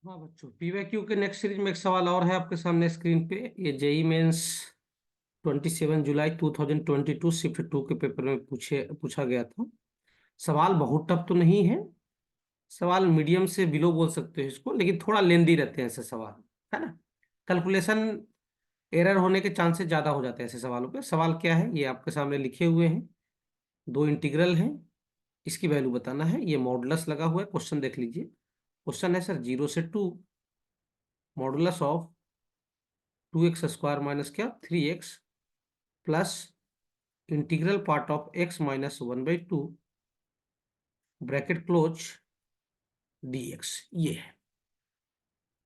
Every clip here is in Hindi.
हाँ बच्चों, पीवाईक्यू के नेक्स्ट सीरीज में एक सवाल और है आपके सामने स्क्रीन पे। ये जेई मेंस 27 जुलाई 2022 शिफ्ट 2 के पेपर में पूछा गया था। सवाल बहुत टफ तो नहीं है। सवाल मीडियम से बिलो बोल सकते हो इसको, लेकिन थोड़ा लेंदी रहते हैं ऐसे सवाल, है ना। कैलकुलेशन एरर होने के चांसेस ज्यादा हो जाते हैं ऐसे सवालों पे। सवाल क्या है ये आपके सामने लिखे हुए हैं। दो इंटीग्रल हैं, इसकी वैल्यू बताना है। ये मॉडुलस लगा हुआ है, क्वेश्चन देख लीजिए। क्वेश्चन है सर 0 से 2 मॉडुलस ऑफ 2x² माइनस क्या 3x plus integral part of x-1/2 bracket close dx, ये है।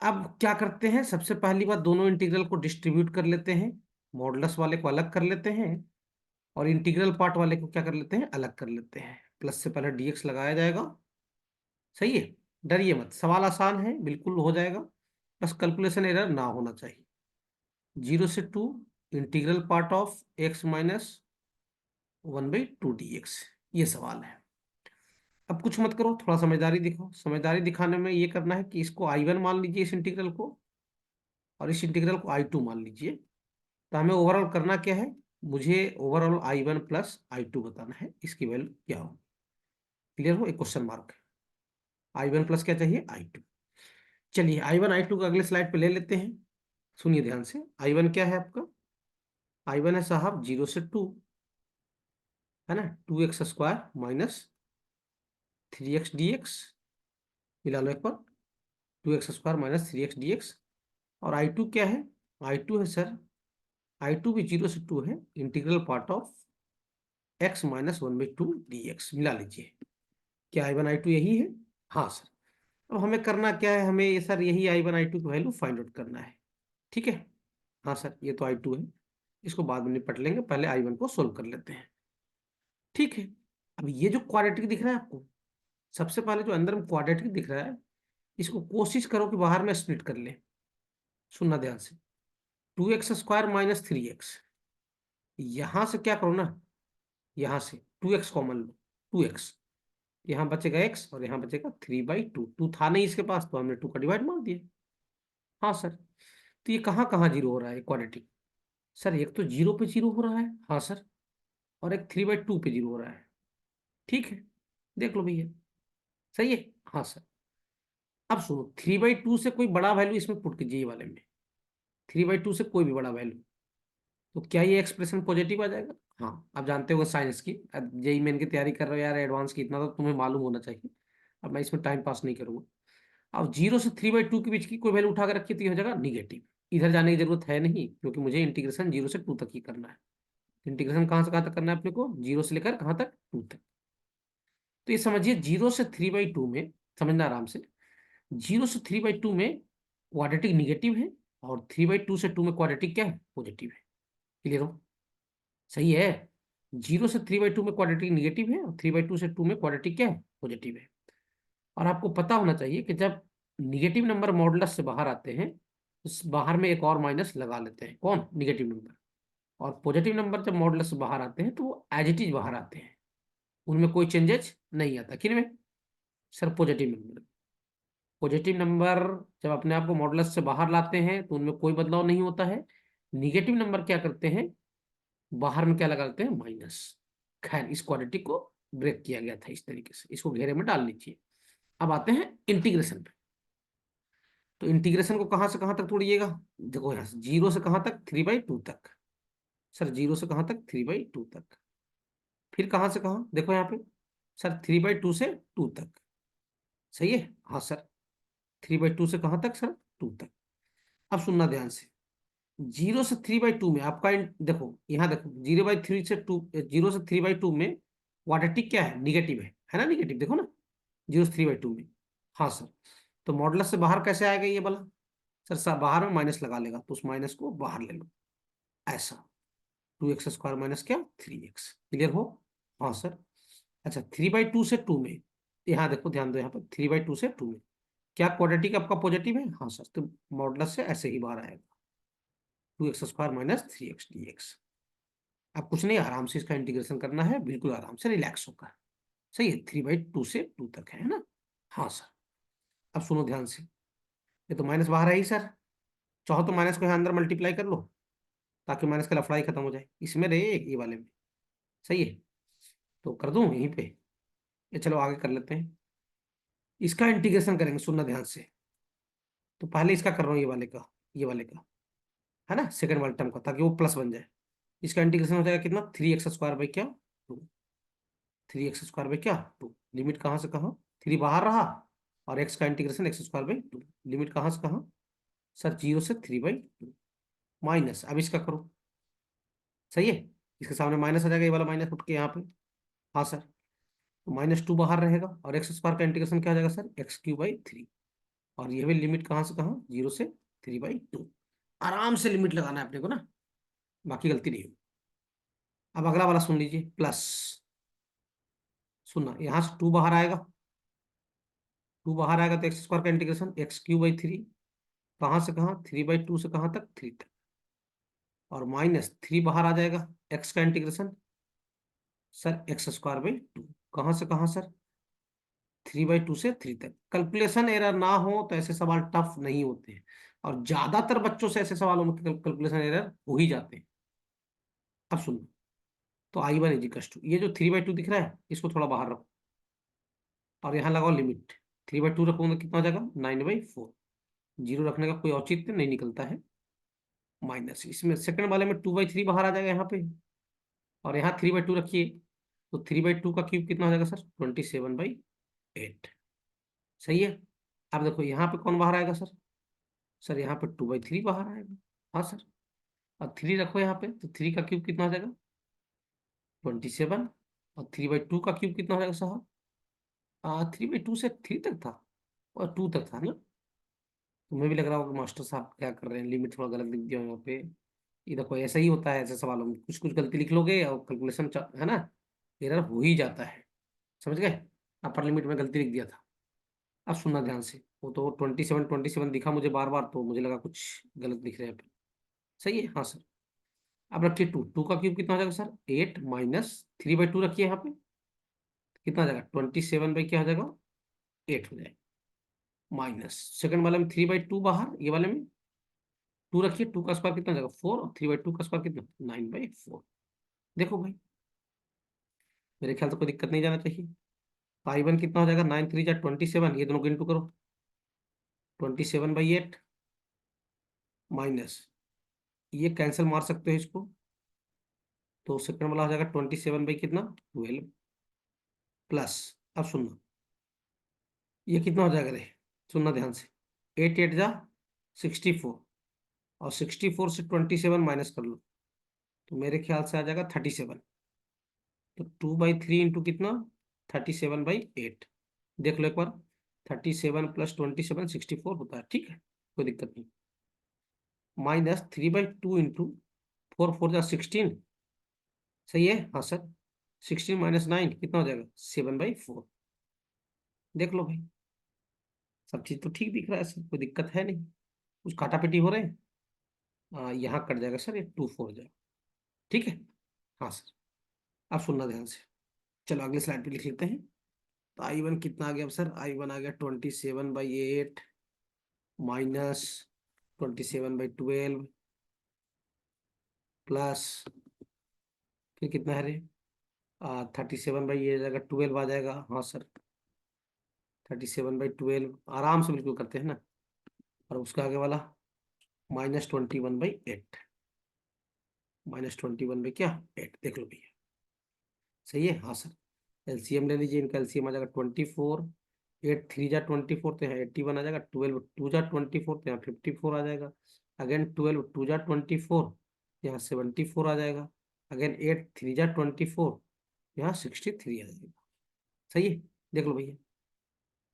अब क्या करते हैं, सबसे पहली बात दोनों इंटीग्रल को डिस्ट्रीब्यूट कर लेते हैं। मॉडुलस वाले को अलग कर लेते हैं और इंटीग्रल पार्ट वाले को क्या कर लेते हैं, अलग कर लेते हैं। प्लस से पहले dx लगाया जाएगा। सही है, डरिए मत, सवाल आसान है, बिल्कुल हो जाएगा। बस कैलकुलेशन एरर ना होना चाहिए। 0 से 2 integral part of x-1/2 dx, ये सवाल है। अब कुछ मत करो, थोड़ा समझदारी दिखाओ। समझदारी दिखाने में ये करना है कि इसको I1 मान लीजिए इस इंटीग्रल को, और इस इंटीग्रल को I2 मान लीजिए। तो हमें ओवरऑल करना क्या है, मुझे ओवरऑल I1 प्लस I2 बताना है, इसकी वैल्यू क्या हो। क्लियर हो, एक क्वेश्चन मार्क है। I1 प्लस क्या चाहिए, I2। चलिए I1 I2 को अगले स्लाइड पे ले लेते हैं। सुनिए ध्यान से। I1 क्या है आपका, I1 है साहब 0 से 2, है ना, 2x² माइनस 3x dx। मिला लो एक बार, 2x² माइनस 3x dx। और I2 क्या है, I2 है सर, I2 भी 0 से 2 है, integral part of x-1/2 dx। मिला लीजिए। क्या I1 I2 यही है, हाँ सर। अब हमें करना क्या है, हमें ये सर यही I1 I2 की वैल्यू फाइंड आउट करना है। ठीक है, हाँ सर, ये तो I2 है, इसको बाद में निपट लेंगे, पहले I1 को सोल्व कर लेते हैं। ठीक है, अब ये जो क्वाड्रेटिक दिख रहा है आपको, सबसे पहले जो अंदर में क्वाड्रेटिक दिख रहा है, इसको कोशिश करो कि बाहर में स्प्लिट कर ले। सुनना ध्यान से, 2x² माइनस 3x, यहां से क्या करो ना, यहां से 2x कॉमन लो। 2x, यहाँ बचेगा x और यहाँ बचेगा 3/2। 2 था नहीं इसके पास तो हमने 2 का डिवाइड मार दिया। हाँ सर, तो ये कहाँ कहाँ जीरो हो रहा है क्वाड्रेटिक। सर एक तो 0 पे 0 हो रहा है, हाँ सर, और एक 3/2 पे 0 हो रहा है। ठीक है, देख लो भैया, सही है, हाँ सर। अब सुनो, 3/2 से कोई बड़ा वैल्यू इसमें पुट कीजिए, ये वाले में 3/2 से कोई भी बड़ा वैल्यू, तो क्या ये एक्सप्रेशन पॉजिटिव आ जाएगा। हाँ, आप जानते हो साइंस की, जेई मेन की तैयारी कर रहे हो यार, एडवांस की, इतना तो तुम्हें मालूम होना चाहिए। अब मैं इसमें टाइम पास नहीं करूंगा। अब 0 से 3/2 के बीच की कोई वैल्यू उठा कर रखी तो ये हो जाएगा निगेटिव। इधर जाने की जरूरत है नहीं, क्योंकि मुझे इंटीग्रेशन 0 से 2 तक ही करना है। इंटीग्रेशन कहाँ से कहाँ तक करना है अपने को, 0 से लेकर कहाँ तक, 2 तक। तो ये समझिए 0 से 3/2 में, समझना आराम से, 0 से 3/2 में क्वाड्रेटिक निगेटिव है, और 3/2 से 2 में क्वाड्रेटिक क्या है, पॉजिटिव है। क्लियर हो, सही है। 0 से 3/2 में क्वाड्रेटिक निगेटिव है, और 3/2 से 2 में क्वाड्रेटिक क्या है, पॉजिटिव है। और आपको पता होना चाहिए कि जब निगेटिव नंबर मॉडुलस से बाहर आते हैं, उस बाहर में एक और माइनस लगा लेते हैं, कौन, निगेटिव नंबर। और पॉजिटिव नंबर जब मॉडुलस से बाहर आते हैं तो वो एज इट इज बाहर आते हैं, उनमें कोई चेंजेस नहीं आता। किन में, sir positive number. Positive number जब अपने आप को मॉडुलस से बाहर लाते हैं तो उनमें कोई बदलाव नहीं होता है। निगेटिव नंबर क्या करते हैं, बाहर में क्या लगा लेते हैं, माइनस। खैर, इस क्वाड्रेटिक को ब्रेक किया गया था इस तरीके से, इसको घेरे में डाल लीजिए। अब आते हैं इंटीग्रेशन पे। तो इंटीग्रेशन को कहां से कहां तक तोड़िएगा, देखो यहां से 0 से कहां तक, 3/2 तक। सर 0 से कहां तक, 3/2 तक। फिर कहां से कहां, देखो यहाँ पे, सर 3/2 से 2 तक। सही है, हाँ सर, 3/2 से कहां तक सर, 2 तक। अब सुनना ध्यान से, 0 से 3/2 में आपका देखो यहाँ देखो, 0 से 3/2 में क्वाड्रेटिक क्या है, निगेटिव है ना, निगेटिव देखो ना, 0 से 3/2 में। हाँ सर, तो मॉडुलस से बाहर कैसे आएगा ये वाला, सर बाहर में माइनस लगा लेगा, तो उस माइनस को बाहर ले लो, ऐसा। 2x² माइनस क्या, 3x। क्लियर हो, हाँ सर। अच्छा, 3/2 से 2 में, यहाँ देखो ध्यान दो, यहाँ पर 3/2 से 2 में क्या क्वाड्रेटिक आपका पॉजिटिव है, हाँ सर, तो मॉडुलस से ऐसे ही बाहर आएगा, 2x² माइनस 3x dx। अब कुछ नहीं, आराम से इसका इंटीग्रेशन करना है, बिल्कुल आराम से, रिलैक्स होकर। सही है, 3/2 से 2 तक है ना, हाँ सर। अब सुनो ध्यान से, ये तो माइनस बाहर है ही सर। चाहो तो माइनस को यहाँ अंदर मल्टीप्लाई कर लो, ताकि माइनस का लफड़ा ही खत्म हो जाए इसमें रहे ये वाले में। सही है, तो कर दूं यहीं पे। ये चलो आगे कर लेते हैं। इसका इंटीग्रेशन करेंगे, सुनना ध्यान से। तो पहले इसका कर रहा हूँ, ये वाले का, ये वाले का, है ना, सेकंड वाले टर्म का, ताकि वो प्लस बन जाए। इसका इंटीग्रेशन हो जाएगा कितना, 3x² बाई क्या, 2। 3x² बाई क्या, 2। लिमिट कहाँ से कहाँ, 3 बाहर रहा, और x का इंटीग्रेशन x² बाई 2। लिमिट कहाँ से कहाँ सर, 0 से 3/2। माइनस, अब इसका करो। सही है, इसके सामने माइनस आ जाएगा, ये वाला माइनस उठ के यहाँ पे। हाँ सर, तो -2 बाहर रहेगा, और x² का इंटीग्रेशन क्या आ जाएगा सर, x³ बाई 3। और ये भी लिमिट कहाँ से कहाँ, 0 से 3/2। आराम से लिमिट लगाना है अपने को ना, बाकी गलती नहीं हो। अब अगला वाला सुन लीजिए, प्लस। सुनना, यहाँ से 2 बाहर आएगा, 2 बाहर आएगा तो x² का इंटीग्रेशन x³ बाई 3। कहाँ से कहाँ, 3/2 से कहाँ तक, 3 तक। और -3 बाहर आ जाएगा, x का इंटीग्रेशन सर x²बाई 2। कहाँ से कहाँ सर, 3/2 से 3 तक। कैलकुलेशन एरर ना हो तो ऐसे सवाल टफ नहीं होते हैं, और ज्यादातर बच्चों से ऐसे सवालों में कैलकुलेशन एरर हो ही जाते हैं। अब सुनो, तो I1 = ये जो 3/2 दिख रहा है, इसको थोड़ा बाहर रखो, और यहाँ लगाओ लिमिट। 3/2 रखोगे कितना हो जाएगा, 9/4। जीरो रखने का कोई औचित्य नहीं निकलता है। माइनस, इसमें सेकंड वाले में 2/3 बाहर आ जाएगा यहाँ पे, और यहाँ 3/2 रखिए, तो 3/2 का क्यूब कितना हो जाएगा सर, 27/8। सही है। अब देखो यहाँ पे कौन बाहर आएगा सर, सर यहाँ पे 2/3 बाहर आएगा। हाँ सर, और 3 रखो यहाँ पे, तो 3 का क्यूब कितना हो जाएगा, 27। और 3/2 का क्यूब कितना हो जाएगा साहब, 3/2 से 3 तक था, और 2 तक था ना। तुम्हें भी लग रहा होगा कि मास्टर साहब क्या कर रहे हैं, लिमिट थोड़ा गलत लिख दिया यहाँ पे। ये देखो ऐसा ही होता है, ऐसे सवालों में कुछ कुछ गलती लिख लोगे और कैलकुलेशन है ना, एरर हो ही जाता है। समझ गए, अपर लिमिट में गलती लिख दिया था। अब सुनना ध्यान से, वो तो 27 दिखा मुझे बार बार, तो मुझे लगा कुछ गलत लिख रहे हैं पे। सही है, हाँ सर। अब रखिए 2, 2 का क्यूब कितना हो जाएगा सर, 8 -3/2 रखिए यहाँ पे, कितना हो जाएगा, 27 बाई क्या हो जाएगा, 8 हो जाएगा। माइनस, सेकंड वाले में 3/2 बाहर, ये वाले में 2 रखिए, 2 का स्क्वायर कितना हो जाएगा 4, और 3/2 का स्क्वायर कितना, 9/4। देखो भाई, मेरे ख्याल से कोई दिक्कत नहीं जाना चाहिए। तो I1 कितना हो जाएगा, 9×3 = 27, ये दोनों को इंटू करो, 27/8। माइनस, ये कैंसिल मार सकते हो इसको, तो सेकंड वाला हो जाएगा 27 बाई कितना, 12। प्लस, अब सुनना, ये कितना हो जाएगा रे, सुनना ध्यान से। 8 8 जा 64, और 64 से 27 माइनस कर लो, तो मेरे ख्याल से आ जाएगा 37। तो 2/3 इंटू कितना, 37/8। देख लो एक बार, 37 + 27 64 होता है, ठीक है, कोई दिक्कत नहीं। -3/2 इंटू 4 4 जा 16। सही है, हाँ सर। 16 - 9 कितना हो जाएगा, 7/4। देख लो भाई, सब चीज तो ठीक दिख रहा है सर, कोई दिक्कत है नहीं, कुछ काटापिटी हो रहे हैं। यहाँ कट जाएगा सर, ये 2 4 हो जाएगा, ठीक है। हाँ सर, अब सुनना ध्यान से। चलो अगले स्लाइड पे लिख लेते हैं। तो I1 कितना आ गया अब सर, I1 आ गया 27/8 -27/12 प्लस, फिर कितना है रे, 37 बाई ये जाएगा 12 आ जाएगा, हाँ सर। 37/12 आराम से बिल्कुल करते हैं ना। और उसका आगे वाला -21/8, -21 बाई क्या, 8। देख लो भैया, सही है, हाँ सर। एलसीएम ले लीजिए, इनका एलसीएम आ जाएगा 24। 8 3 जा 24, तो यहाँ 81 आ जाएगा। 12 2 जा 24, तो यहाँ 54 आ जाएगा। अगेन 12 2 जा 24, यहाँ 74 आ जाएगा। अगेन 8 3 जा 24, यहाँ 63 आ जाएगा। सही है, देख लो भैया,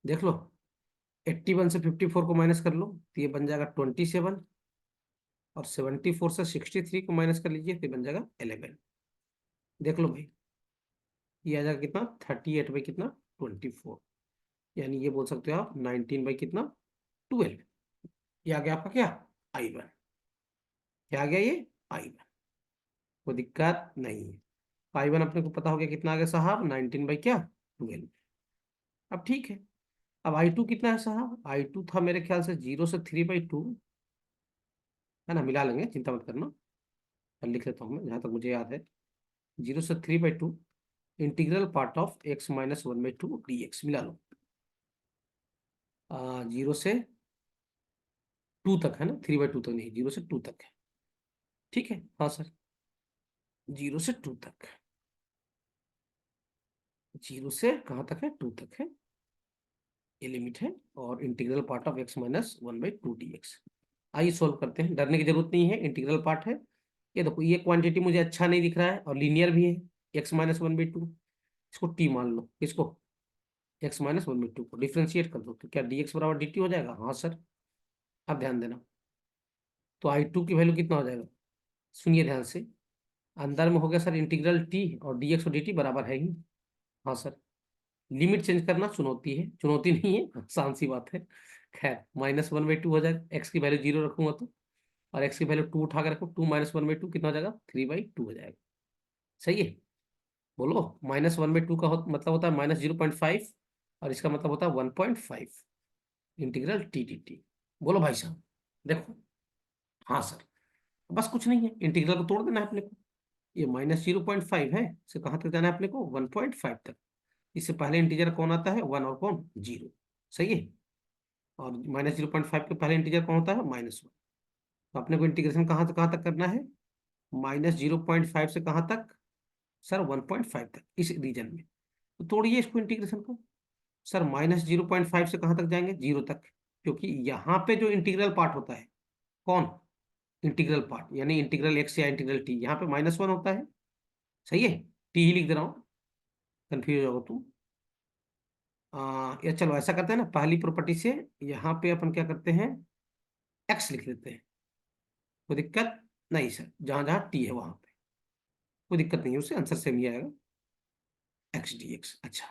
देख लो। 81 से 54 को माइनस कर लो, तो ये बन जाएगा 27। और 74 से 63 को माइनस कर लीजिए, तो ये बन जाएगा 11। देख लो भाई, ये आ जाएगा कितना, 38 बाई कितना, 24। यानी ये बोल सकते हो आप 19 बाई कितना, 12। ये आ गया आपका क्या, I1। क्या आ गया ये, I1। कोई दिक्कत नहीं है। I1 अपने को पता हो गया कितना आ गया साहब, 19 बाई क्या, 12। अब ठीक है, अब I2 कितना है साहब? I2 था मेरे ख्याल से 0 से 3/2, है ना, मिला लेंगे, चिंता मत करना। और लिख लेता हूँ मैं जहाँ तक मुझे याद है, 0 से 3/2 integral part of x-1/2 dx, मिला लो। 0 से 2 तक है ना, 3/2 तक नहीं, 0 से 2 तक है। ठीक है, हाँ सर, 0 से 2 तक, 0 से कहाँ तक है? 2 तक है, ये लिमिट है। और integral part of x-1/2 dx। आइए सॉल्व करते हैं, डरने की जरूरत नहीं है, इंटीग्रल पार्ट है। ये देखो, ये क्वांटिटी मुझे अच्छा नहीं दिख रहा है और लीनियर भी है, x-1/2, इसको t मान लो, इसको x-1/2 को डिफ्रेंशिएट कर दो तो क्या dx बराबर dt हो जाएगा? हाँ सर। अब ध्यान देना, तो I2 की वैल्यू कितना हो जाएगा? सुनिए ध्यान से, अंदर में हो गया सर इंटीग्रल t, और dx और dt बराबर है ही। हाँ सर, लिमिट चेंज करना चुनौती है, चुनौती नहीं है, आसान सी बात है। खैर, -1/2 हो जाएगा, x की वैल्यू 0 रखूंगा तो, और x की वैल्यू 2 उठा कर रखो, 2 -1/2 कितना हो जाएगा? 3/2 हो जाएगा। सही है? बोलो, -1/2 का मतलब होता है -0.5, और इसका मतलब होता है 1.5 इंटीग्रल टी डी टी। बोलो भाई साहब, देखो। हाँ सर, बस कुछ नहीं है, इंटीग्रल को तोड़ देना है अपने को। ये -0.5 है, से कहाँ तक जाना है अपने को? 1.5 तक। इससे पहले इंटीजर कौन आता है? 1 और कौन? 0। सही है? और -0.5 के पहले इंटीजर कौन होता है? -1। तो अपने को इंटीग्रेशन कहाँ से कहाँ तक करना है? -0.5 से कहाँ तक सर? 1.5 तक, इस रीजन में। तो तोड़िए इसको, इंटीग्रेशन को। सर -0.5 से कहाँ तक जाएंगे? 0 तक, क्योंकि यहाँ पे जो इंटीग्रल पार्ट होता है, कौन? इंटीग्रल पार्ट, यानी इंटीग्रल एक्स या इंटीग्रल टी, यहाँ पे -1 होता है। सही है? टी ही लिख दे रहा हूँ, कंफ्यूज हो तुम। या चलो ऐसा करते हैं ना, पहली प्रॉपर्टी से यहाँ पे अपन क्या करते हैं, एक्स लिख लेते हैं। कोई दिक्कत नहीं सर, जहां जहां टी है वहां पे कोई दिक्कत नहीं है, उससे आंसर सेम ही आएगा, x dx। अच्छा,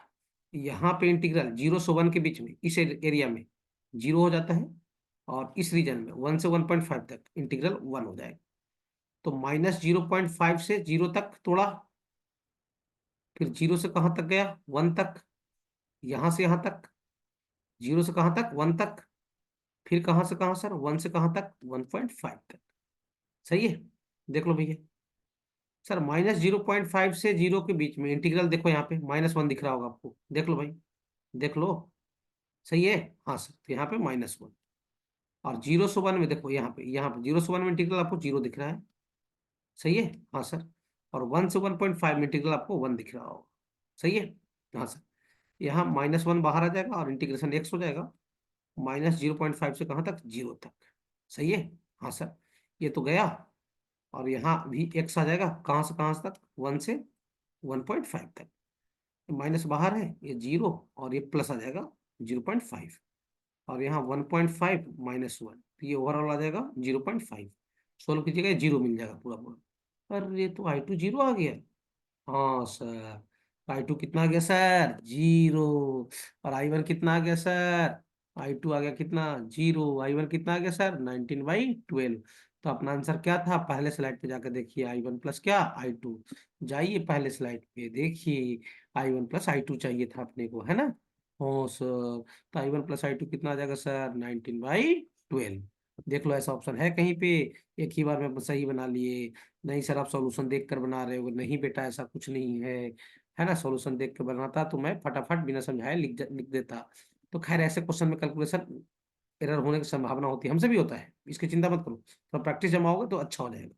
यहाँ पे इंटीग्रल 0 से 1 के बीच में, इस एरिया में 0 हो जाता है, और इस रीजन में 1 से 1.5 तक इंटीग्रल 1 हो जाएगा। तो -0.5 से 0 तक तोड़ा, फिर 0 से कहाँ तक गया? 1 तक, यहां से यहां तक, 0 से कहाँ तक? 1 तक, फिर कहाँ से कहाँ सर? 1 से कहाँ तक? 1.5 तक। सही है? देख लो भैया, सर -0.5 से 0 के बीच में इंटीग्रल, देखो यहाँ पे -1 दिख रहा होगा आपको, देख लो भाई, देख लो। सही है? हाँ सर, तो यहाँ पे -1, और 0 से 1 में देखो, यहाँ पे 0 से 1 में इंटीग्रल आपको 0 दिख रहा है। सही है? हाँ सर। और 1 से 1.5 में इंटीग्रल आपको 1 दिख रहा होगा। सही है? हाँ सर। यहाँ -1 बाहर आ जाएगा और इंटीग्रेशन x हो जाएगा, -0.5 से कहाँ तक? 0 तक। सही है? हाँ सर, ये तो गया। और यहाँ भी x आ जाएगा, कहाँ से तक? 1 से 1.5 तक। माइनस बाहर है, ये 0, और ये प्लस आ जाएगा 0.5, और यहाँ 1.5 -1, तो ये ओवरऑल आ जाएगा 0.5। सोल्व कीजिएगा, 0 मिल जाएगा पूरा पूरा। अरे, ये तो I2 0 आ गया। हाँ सर, I2 कितना आ गया सर? 0। और I1 कितना आ गया सर? I2 आ गया कितना? 0। I1 कितना आ गया सर? 19/12। तो अपना आंसर क्या था? पहले स्लाइड पे जाकर देखिए, I1 प्लस क्या? I2। जाइए पहले स्लाइड पे देखिए, I1 प्लस I2 चाहिए था अपने को, है ना? हाँ सर, तो I1 प्लस I2 कितना आ जाएगा सर? 19/12। देख लो, ऐसा ऑप्शन है कहीं पे? एक ही बार में सही बना लिए। नहीं सर, आप सॉल्यूशन देख कर बना रहे हो? नहीं बेटा, ऐसा कुछ नहीं है ना? सॉल्यूशन देख कर बनाता तो मैं फटाफट बिना समझाए लिख देता। तो खैर, ऐसे क्वेश्चन में कैलकुलेशन एरर होने की संभावना होती है, हमसे भी होता है, इसकी चिंता मत करो, तो प्रैक्टिस जमाओगे तो अच्छा हो जाएगा।